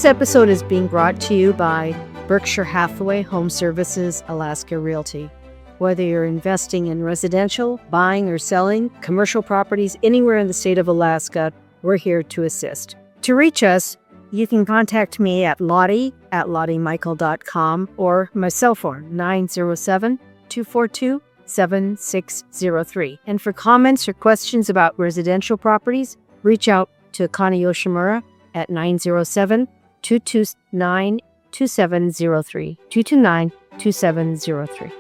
This episode is being brought to you by Berkshire Hathaway Home Services Alaska Realty. Whether you're investing in residential, buying or selling commercial properties anywhere in the state of Alaska, we're here to assist. To reach us, you can contact me at lottie@lottiemichael.com or my cell phone, 907-242-7603. And for comments or questions about residential properties, reach out to Connie Yoshimura at 907-229-2703, 229-2703.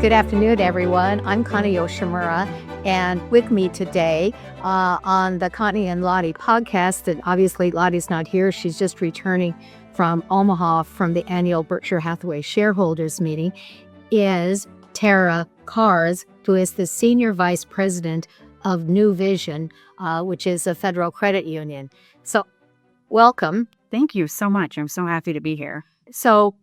Good afternoon, everyone. I'm Connie Yoshimura, and with me today on the Connie and Lottie podcast, and obviously Lottie's not here. She's just returning from Omaha from the annual Berkshire Hathaway shareholders meeting, is Tara Kars, who is the Senior Vice President of New Vision, which is a federal credit union. So welcome. Thank you so much. I'm so happy to be here. So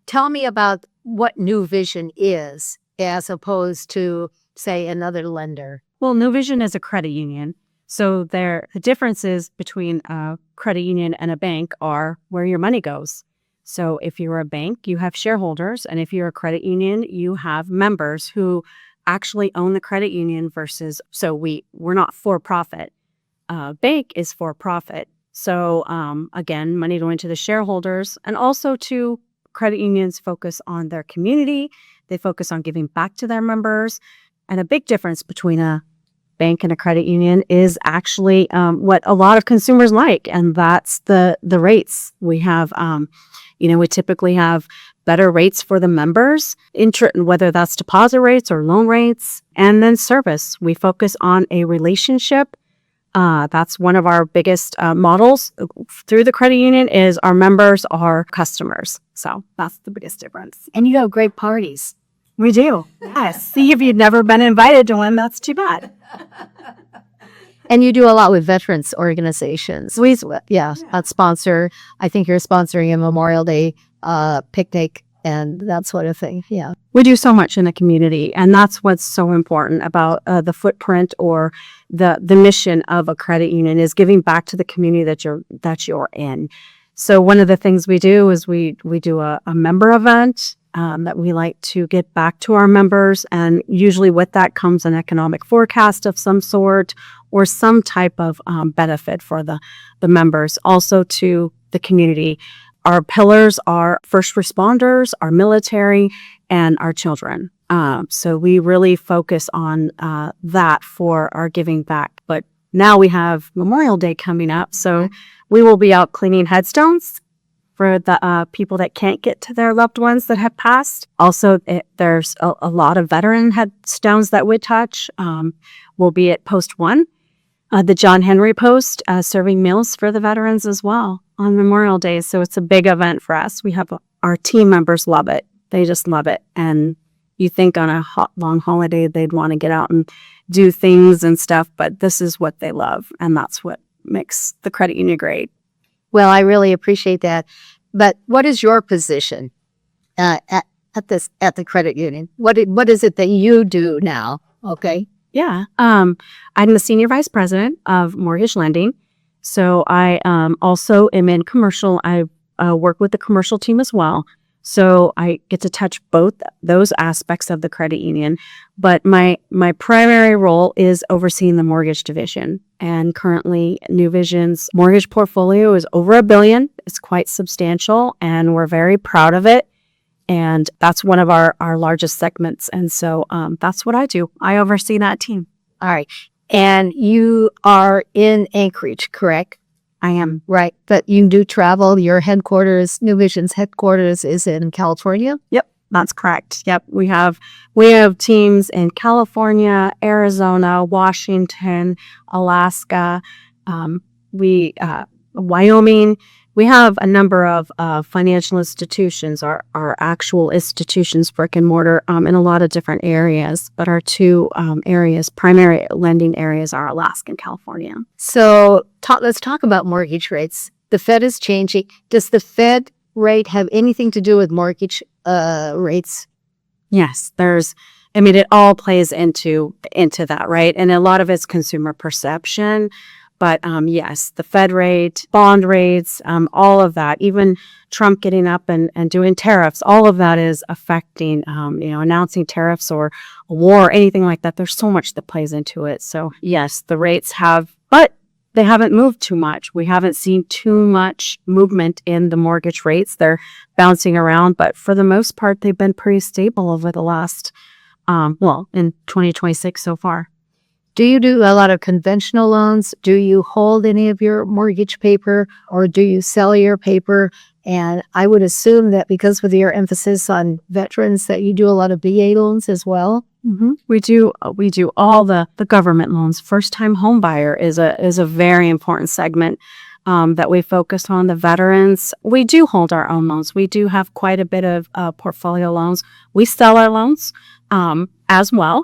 tell me about what New Vision is as opposed to, say, another lender. Well, New Vision is a credit union. So the differences between a credit union and a bank are where your money goes. So if you're a bank, you have shareholders. And if you're a credit union, you have members who actually own the credit union versus, so we're not for profit. Bank is for profit. So again, money going to the shareholders, and also to credit unions focus on their community. They focus on giving back to their members. And a big difference between a bank and a credit union is actually what a lot of consumers like, and that's the rates. We have, we typically have better rates for the members, whether that's deposit rates or loan rates, and then service. We focus on a relationship. That's one of our biggest models through the credit union is our members are customers. So that's the biggest difference. And you have great parties. We do. Yes. See, if you've never been invited to one, that's too bad. And you do a lot with veterans organizations. Sponsor. I think you're sponsoring a Memorial Day picnic and that sort of thing. Yeah. We do so much in the community, and that's what's so important about the footprint or the mission of a credit union is giving back to the community that you're in. So one of the things we do is we do a member event that we like to get back to our members, and usually with that comes an economic forecast of some sort or some type of benefit for the members, also to the community. Our pillars are first responders, our military, and our children. So we really focus on that for our giving back. But now we have Memorial Day coming up, so we will be out cleaning headstones for the people that can't get to their loved ones that have passed. Also, there's a lot of veteran headstones that we touch. We'll be at Post 1, the John Henry Post, serving meals for the veterans as well on Memorial Day. So it's a big event for us. We have our team members love it. They just love it. And you think on a long holiday, they'd want to get out and do things and stuff, but this is what they love. And that's what makes the credit union great. Well, I really appreciate that. But what is your position at the credit union? What is it that you do now? Okay. Yeah. I'm the Senior Vice President of Mortgage Lending. So I also am in commercial. I work with the commercial team as well. So I get to touch both those aspects of the credit union. But my primary role is overseeing the mortgage division. And currently, New Vision's mortgage portfolio is over $1 billion. It's quite substantial, and we're very proud of it. And that's one of our largest segments. And so that's what I do. I oversee that team. All right. And you are in Anchorage, correct? I am. Right. But you do travel. Your headquarters, New Vision's headquarters is in California? Yep, that's correct. Yep. We have teams in California, Arizona, Washington, Alaska, Wyoming. We have a number of financial institutions, our actual institutions, brick and mortar, in a lot of different areas. But our two primary lending areas are Alaska and California. So let's talk about mortgage rates. The Fed is changing. Does the Fed rate have anything to do with mortgage rates? Yes, it all plays into that, right? And a lot of it's consumer perception. But yes, the Fed rate, bond rates, all of that, even Trump getting up and doing tariffs, all of that is affecting, announcing tariffs or a war or anything like that. There's so much that plays into it. So yes, the rates have, but they haven't moved too much. We haven't seen too much movement in the mortgage rates. They're bouncing around, but for the most part, they've been pretty stable over the last, in 2026 so far. Do you do a lot of conventional loans? Do you hold any of your mortgage paper, or do you sell your paper? And I would assume that because with your emphasis on veterans that you do a lot of VA loans as well. Mm-hmm. We do all the government loans. First time home buyer is a very important segment that we focus on. The veterans, we do hold our own loans. We do have quite a bit of portfolio loans. We sell our loans as well.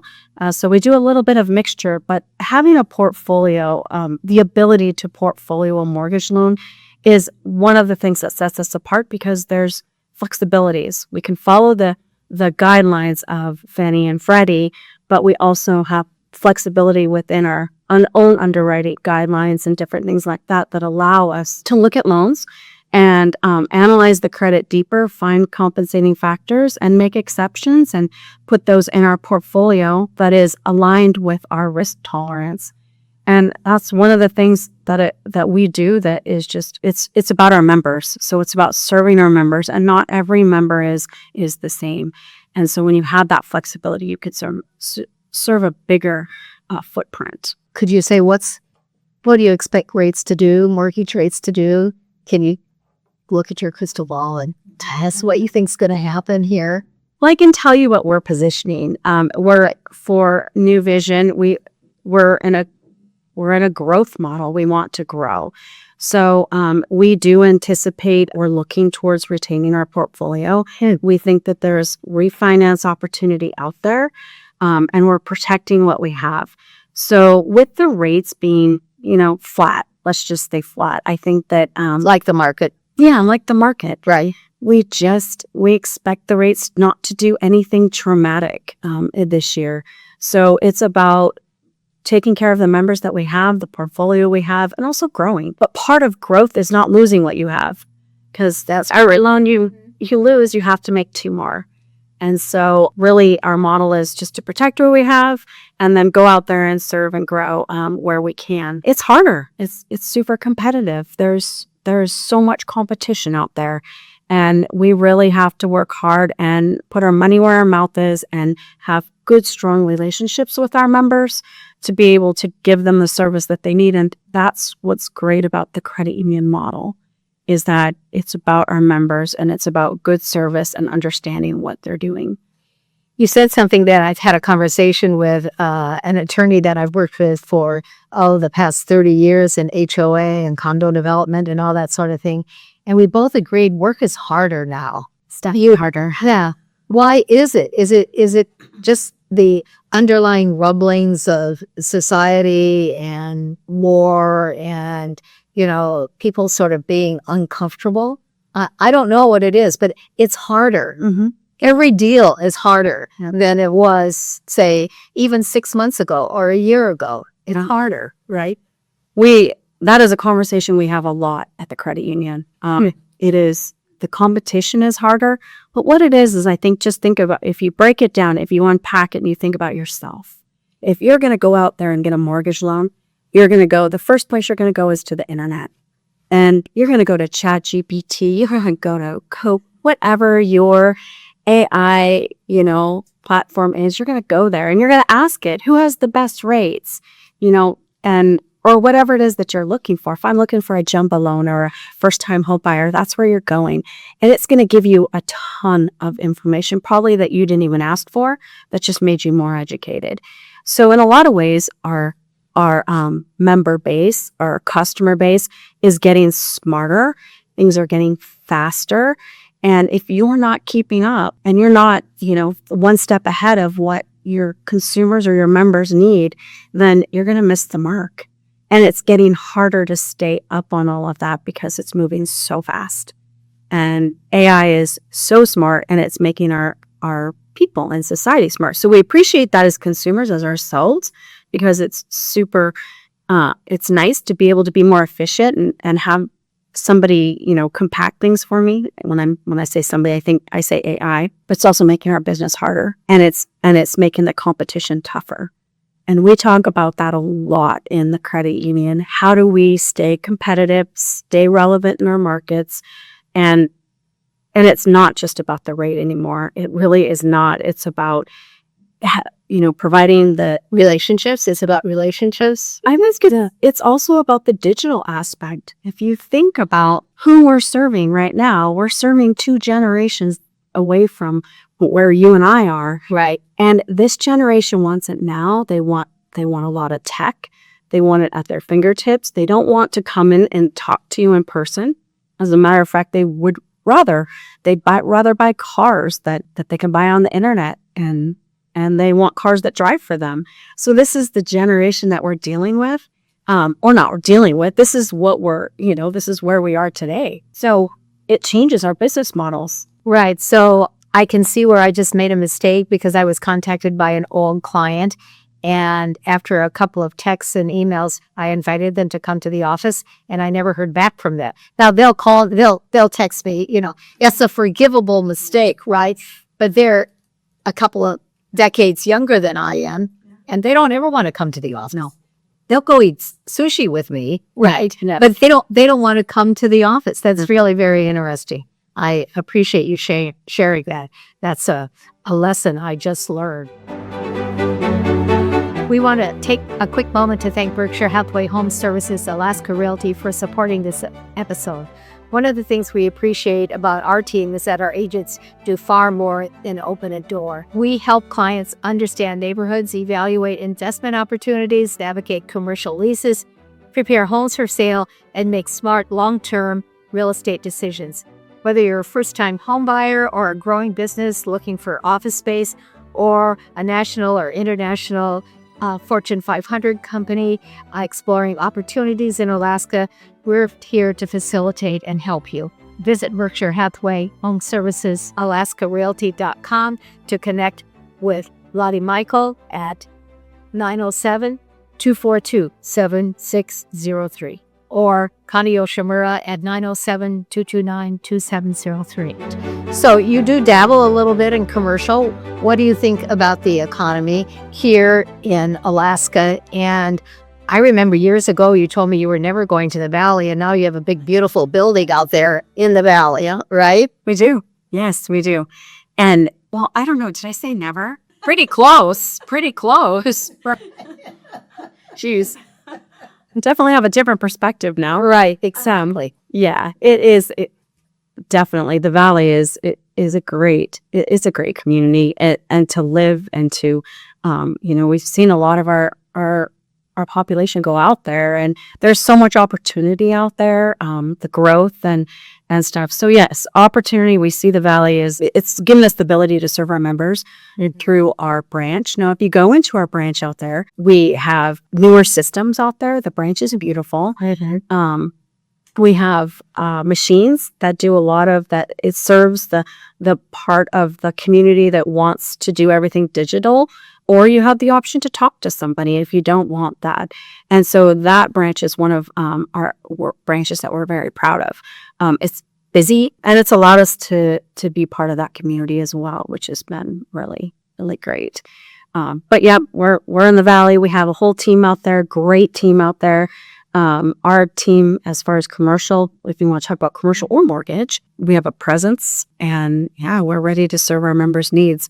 So we do a little bit of mixture, but having a portfolio, the ability to portfolio a mortgage loan is one of the things that sets us apart because there's flexibilities. We can follow the guidelines of Fannie and Freddie, but we also have flexibility within our own underwriting guidelines and different things like that that allow us to look at loans and analyze the credit deeper, find compensating factors, and make exceptions and put those in our portfolio that is aligned with our risk tolerance. And that's one of the things that we do that is just, it's about our members. So it's about serving our members, and not every member is the same. And so when you have that flexibility, you could serve a bigger footprint. Could you say what do you expect rates to do, mortgage rates to do? Can you look at your crystal ball and test what you think's going to happen here? Well, I can tell you what we're positioning. We're for New Vision. We're in a growth model. We want to grow. So we do anticipate we're looking towards retaining our portfolio. We think that there's refinance opportunity out there, and we're protecting what we have. So with the rates being, flat, let's just stay flat. I think that like the market. Yeah, like the market. Right. We expect the rates not to do anything traumatic this year. So it's about taking care of the members that we have, the portfolio we have, and also growing. But part of growth is not losing what you have, because that's every loan you lose, you have to make two more. And so really our model is just to protect what we have and then go out there and serve and grow where we can. It's harder. It's super competitive. There's so much competition out there. And we really have to work hard and put our money where our mouth is and have good, strong relationships with our members to be able to give them the service that they need. And that's what's great about the credit union model, is that it's about our members and it's about good service and understanding what they're doing. You said something that I've had a conversation with an attorney that I've worked with for the past 30 years in HOA and condo development and all that sort of thing. And we both agreed work is harder now. It's definitely harder. Yeah. Why is it? Is it just the underlying rumblings of society and war and, people sort of being uncomfortable? I don't know what it is, but it's harder. Mm-hmm. Every deal is harder than it was, say, even 6 months ago or a year ago. It's harder, right? That is a conversation we have a lot at the credit union. It is, the competition is harder, but what it is I think, just think about, if you break it down, if you unpack it and you think about yourself, if you're going to go out there and get a mortgage loan, the first place you're going to go is to the internet, and you're going to go to ChatGPT, you're going to go to Cope, whatever your AI, platform is, you're going to go there and you're going to ask it, who has the best rates, or whatever it is that you're looking for. If I'm looking for a jumbo loan or a first-time home buyer, that's where you're going. And it's going to give you a ton of information, probably that you didn't even ask for, that just made you more educated. So in a lot of ways, our member base, our customer base is getting smarter. Things are getting faster. And if you're not keeping up and you're not, one step ahead of what your consumers or your members need, then you're going to miss the mark. And it's getting harder to stay up on all of that because it's moving so fast. And AI is so smart, and it's making our people and society smart. So we appreciate that as consumers, as ourselves, because it's super It's nice to be able to be more efficient and have somebody, compact things for me. When I say somebody, I say AI, but it's also making our business harder, and it's making the competition tougher. And we talk about that a lot in the credit union. How do we stay competitive, stay relevant in our markets? And it's not just about the rate anymore. It really is not. It's about, providing the Relationships. It's about relationships. it's also about the digital aspect. If you think about who we're serving right now, we're serving 2 generations away from where you and I are. Right. And this generation wants it now. They want a lot of tech. They want it at their fingertips. They don't want to come in and talk to you in person. As a matter of fact, they'd rather buy cars that they can buy on the internet, and they want cars that drive for them. So this is the generation that we're dealing with, or not we're dealing with. This is what this is where we are today. So it changes our business models. Right. So I can see where I just made a mistake because I was contacted by an old client. And after a couple of texts and emails, I invited them to come to the office, and I never heard back from them. Now they'll text me, it's a forgivable mistake, right? But they're a couple of decades younger than I am, and they don't ever want to come to the office. No. They'll go eat sushi with me, right? Yeah. But they don't want to come to the office. That's really very interesting. I appreciate you sharing that. That's a lesson I just learned. We want to take a quick moment to thank Berkshire Hathaway Home Services Alaska Realty for supporting this episode. One of the things we appreciate about our team is that our agents do far more than open a door. We help clients understand neighborhoods, evaluate investment opportunities, navigate commercial leases, prepare homes for sale, and make smart long-term real estate decisions. Whether you're a first-time home buyer or a growing business looking for office space, or a national or international Fortune 500 company exploring opportunities in Alaska, we're here to facilitate and help you. Visit Berkshire Hathaway Home Services AlaskaRealty.com to connect with Lottie Michael at 907-242-7603 or Connie Yoshimura at 907-229-2703. So you do dabble a little bit in commercial. What do you think about the economy here in Alaska? And I remember years ago you told me you were never going to the valley, and now you have a big, beautiful building out there in the valley, right? We do. Yes, we do. And, well, I don't know. Did I say never? Pretty close. Pretty close. Jeez. I definitely have a different perspective now. Right, exactly. Yeah, it is. Definitely. The valley is a great community, and to live and to, we've seen a lot of our population go out there, and there's so much opportunity out there, the growth and stuff. So yes, opportunity. We see the valley it's given us the ability to serve our members through our branch. Now, if you go into our branch out there, we have newer systems out there. The branch is beautiful. Mm-hmm. We have machines that do a lot of that. It serves the part of the community that wants to do everything digital, or you have the option to talk to somebody if you don't want that. And so that branch is one of our branches that we're very proud of. It's busy, and it's allowed us to be part of that community as well, which has been really, really great. But yeah, we're in the valley. We have a whole team out there, great team out there. Our team, as far as commercial, if you want to talk about commercial or mortgage, we have a presence, and yeah, we're ready to serve our members' needs.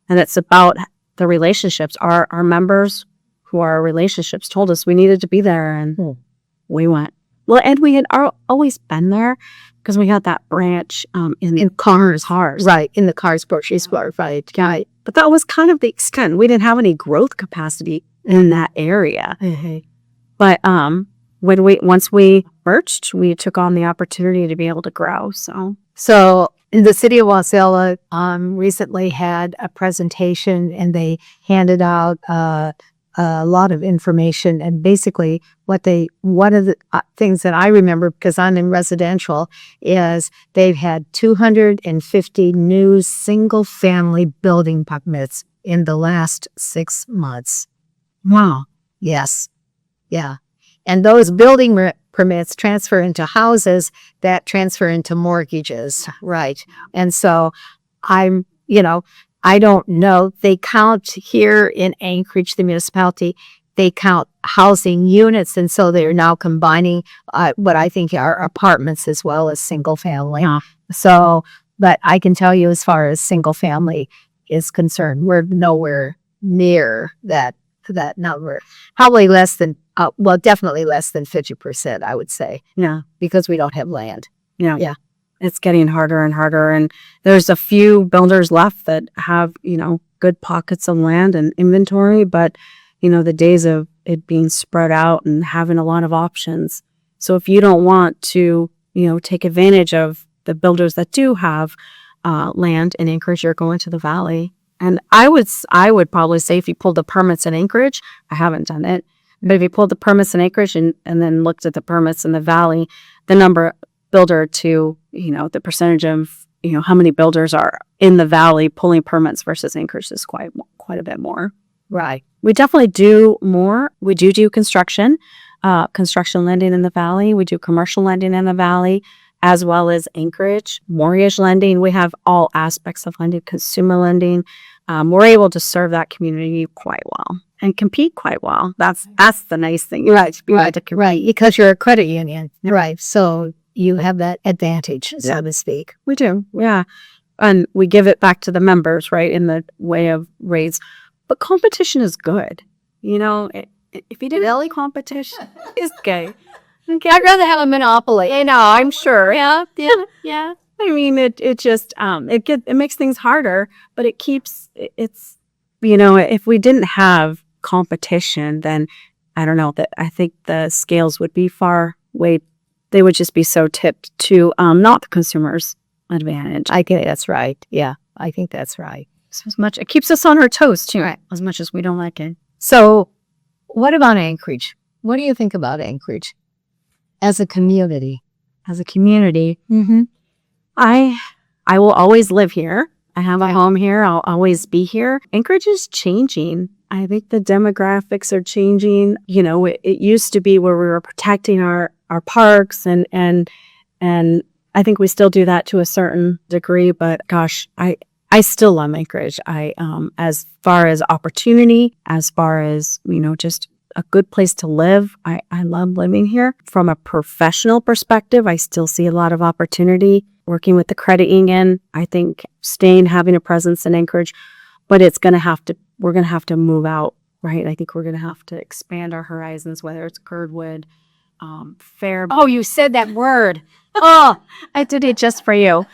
And it's about the relationships. Our members who are relationships told us we needed to be there, and we went. Well, and we had always been there because we had that branch in cars. Right, in the cars grocery store, right. Yeah, but that was kind of the extent. We didn't have any growth capacity in that area. Mm-hmm. But once we merged, we took on the opportunity to be able to grow. So the city of Wasilla recently had a presentation, and they handed out a lot of information. And basically, one of the things that I remember, because I'm in residential, is they've had 250 new single-family building permits in the last 6 months. Wow. Yes. Yeah. And those building permits transfer into houses that transfer into mortgages, right? And so I don't know. They count here in Anchorage, the municipality, they count housing units. And so they're now combining what I think are apartments as well as single family. Yeah. So, but I can tell you as far as single family is concerned, we're nowhere near that number. Probably less than, definitely less than 50%, I would say. Yeah. Because we don't have land. Yeah. Yeah. It's getting harder and harder. And there's a few builders left that have, good pockets of land and inventory, but, the days of it being spread out and having a lot of options. So if you don't want to, take advantage of the builders that do have land in Anchorage, you're going to the Valley. And I would probably say if you pulled the permits in Anchorage, I haven't done it, but if you pulled the permits in Anchorage and then looked at the permits in the Valley, the number builder to, the percentage of, how many builders are in the Valley pulling permits versus Anchorage is quite a bit more. Right. We definitely do more. We do construction lending in the Valley. We do commercial lending in the Valley, as well as Anchorage, mortgage lending. We have all aspects of lending, consumer lending. We're able to serve that community quite well and compete quite well. That's the nice thing. Right. Because you're a credit union. Yeah. Right. So you have that advantage, so to speak. We do. Yeah. And we give it back to the members, right, in the way of rates. But competition is good. If you didn't really competition is good. Okay. I'd rather have a monopoly. I'm sure. Yeah. I mean, it just it makes things harder, but it keeps it's if we didn't have competition, then I don't know that I think the scales would be they would just be so tipped to not the consumer's advantage. I think that's right. Yeah, I think that's right. So as much it keeps us on our toes too, right. As much as we don't like it. So, what about Anchorage? What do you think about Anchorage as a community? As a community, mm-hmm. I will always live here. I have a home here. I'll always be here. Anchorage is changing. I think the demographics are changing. It used to be where we were protecting our parks and I think we still do that to a certain degree, but gosh, I still love Anchorage. As far as opportunity, as far as, just a good place to live, I love living here. From a professional perspective, I still see a lot of opportunity working with the credit union. I think having a presence in Anchorage, but we're going to have to move out, right? I think we're going to have to expand our horizons, whether it's Girdwood, Fair. Oh, you said that word. Oh, I did it just for you.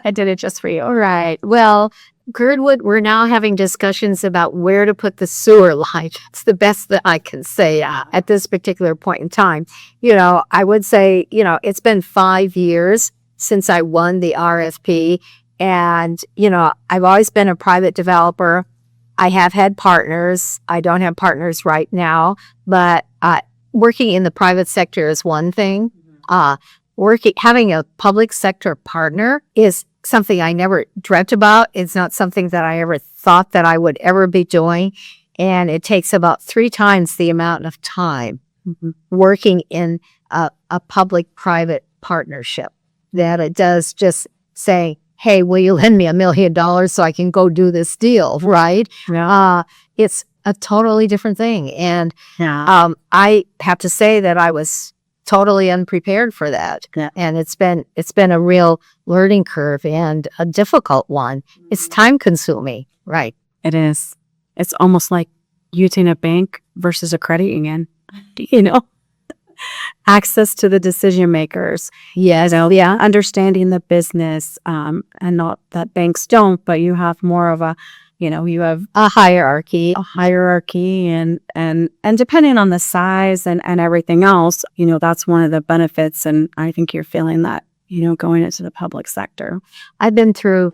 All right. Well, Girdwood, we're now having discussions about where to put the sewer line. It's the best that I can say at this particular point in time. I would say, it's been 5 years since I won the RFP. And, I've always been a private developer. I have had partners. I don't have partners right now, but working in the private sector is one thing. Having a public sector partner is something I never dreamt about. It's not something that I ever thought that I would ever be doing. And it takes about 3 times the amount of time working in a public-private partnership that it does just say, hey, will you lend me $1 million so I can go do this deal, right? Yeah. It's a totally different thing. And I have to say that I was totally unprepared for that. Yeah. And it's been a real learning curve and a difficult one. It's time consuming, right? It is. It's almost like using a bank versus a credit union, access to the decision makers. Yes. Understanding the business, and not that banks don't, but you have more of a, you have a hierarchy, and depending on the size and everything else, that's one of the benefits. And I think you're feeling that, going into the public sector. I've been through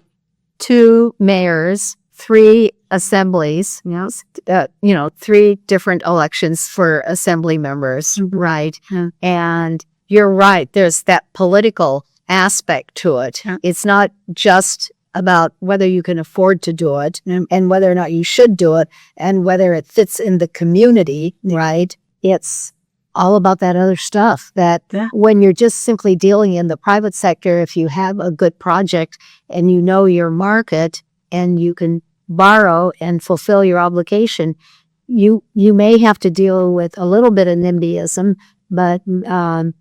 2 mayors, 3 assemblies, 3 different elections for assembly members, right? Yeah. And you're right. There's that political aspect to it. Yeah. It's not just about whether you can afford to do it and whether or not you should do it and whether it fits in the community, right? it's all about that other stuff that Yeah. when you're just simply dealing in the private sector, if you have a good project and you know your market and you can borrow and fulfill your obligation, you may have to deal with a little bit of NIMBYism, but when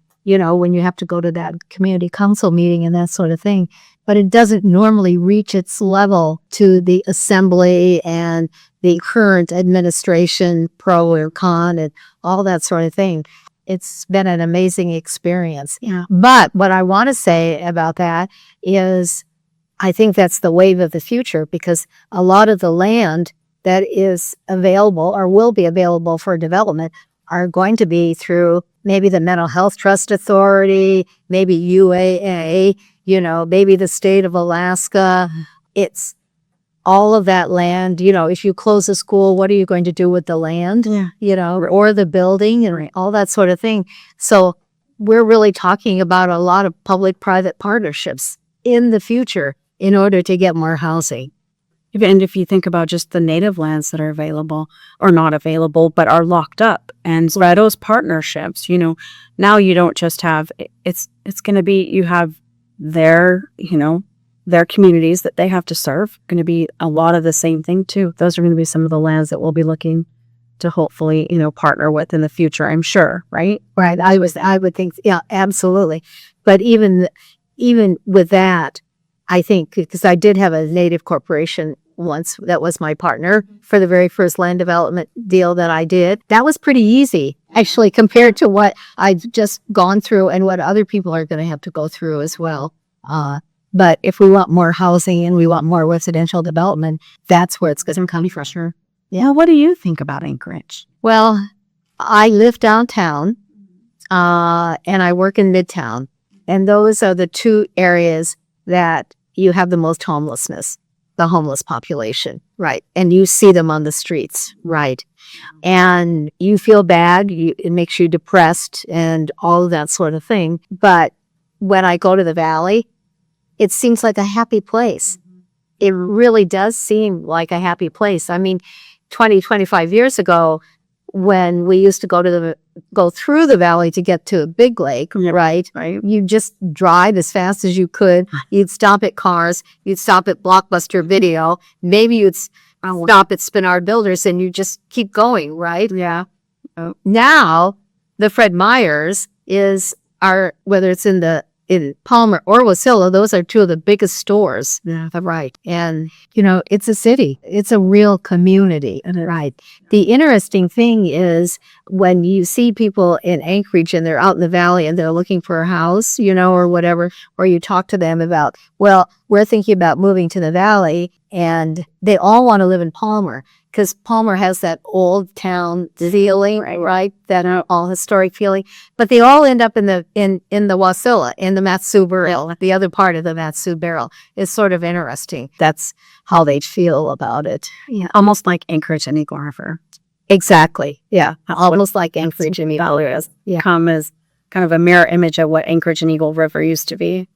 you have to go to that community council meeting and that sort of thing, but it doesn't normally reach its level to the assembly and the current administration, pro or con, and all that sort of thing. It's been an amazing experience. Yeah. But what I want to say about that is I think that's the wave of the future, because a lot of the land that is available or will be available for development are going to be through maybe the Mental Health Trust Authority, maybe UAA, maybe the state of Alaska. It's all of that land. If you close a school, what are you going to do with the land? Yeah. Or the building and all that sort of thing. So we're really talking about a lot of public-private partnerships in the future in order to get more housing. And if you think about just the native lands that are available or not available, but are locked up, and so those partnerships, now you don't just have, it's going to be, you have their communities that they have to serve, going to be a lot of the same thing too. Those are going to be some of the lands that we'll be looking to hopefully, partner with in the future, I'm sure, right? Right. I would think, yeah, absolutely. But even with that, I think, because I did have a native corporation once that was my partner for the very first land development deal that I did. That was pretty easy, actually, compared to what I've just gone through and what other people are going to have to go through as well. But if we want more housing and we want more residential development, that's where it's going to come from. Sure. Yeah. What do you think about Anchorage? Well, I live downtown and I work in Midtown. And those are the two areas that you have the most homelessness, the homeless population, right? And you see them on the streets, right? And you feel bad, it makes you depressed and all of that sort of thing. But when I go to the valley, it seems like a happy place. It really does seem like a happy place. I mean, 25 years ago, when we used to go through the valley to get to a big lake, right? You just drive as fast as you could. You'd stop at Cars. You'd stop at Blockbuster Video. Maybe you'd stop at Spinard Builders, and you just keep going, right? Yeah. Now, the Fred Meyers whether it's in Palmer or Wasilla, those are two of the biggest stores. Yeah. Right. And, it's a city. It's a real community. Right. The interesting thing is when you see people in Anchorage and they're out in the valley and they're looking for a house, or whatever, or you talk to them about, well, we're thinking about moving to the valley, and they all want to live in Palmer because Palmer has that old town feeling, right? That all historic feeling. But they all end up in the Wasilla, in the Matsu Barrel. The other part of the Matsu Barrel is sort of interesting. That's how they feel about it. Yeah. Almost like Anchorage and Eagle River. Exactly. Yeah. Almost like Anchorage and Eagle River. Yeah. Come as kind of a mirror image of what Anchorage and Eagle River used to be.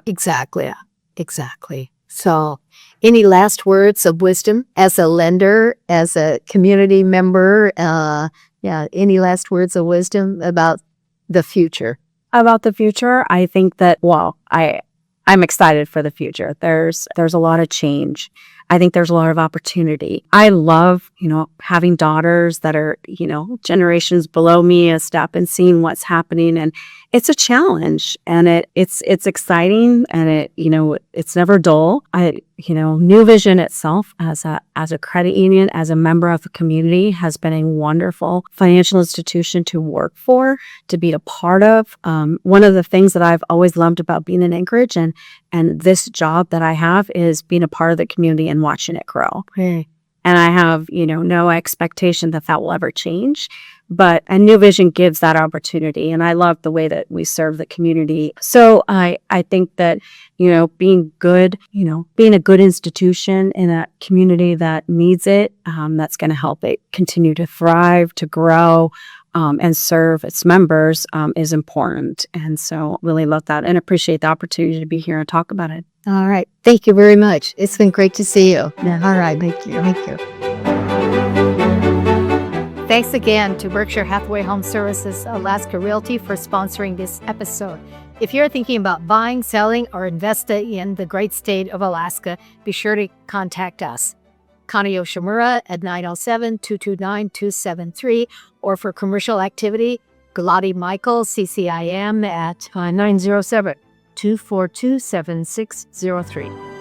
Exactly. Exactly. So, any last words of wisdom as a lender, as a community member? Any last words of wisdom about the future? About the future, I think that, I'm excited for the future. There's a lot of change. I think there's a lot of opportunity. I love, having daughters that are, generations below me a step and seeing what's happening. And it's a challenge, and it's exciting, and it's never dull. New Vision itself as a credit union, as a member of the community, has been a wonderful financial institution to work for, to be a part of. One of the things that I've always loved about being in Anchorage and this job that I have is being a part of the community and watching it grow. Okay. And I have, no expectation that will ever change. But a New Vision gives that opportunity. And I love the way that we serve the community. So I think that, being good, being a good institution in a community that needs it, that's going to help it continue to thrive, to grow, and serve its members is important. And so really love that and appreciate the opportunity to be here and talk about it. All right. Thank you very much. It's been great to see you. Yeah. All right. Thank you. Thank you. Thanks again to Berkshire Hathaway Home Services Alaska Realty for sponsoring this episode. If you're thinking about buying, selling, or investing in the great state of Alaska, be sure to contact us. Connie Yoshimura at 907-229-273, or for commercial activity, Galati Michael, CCIM at 907-242-7603.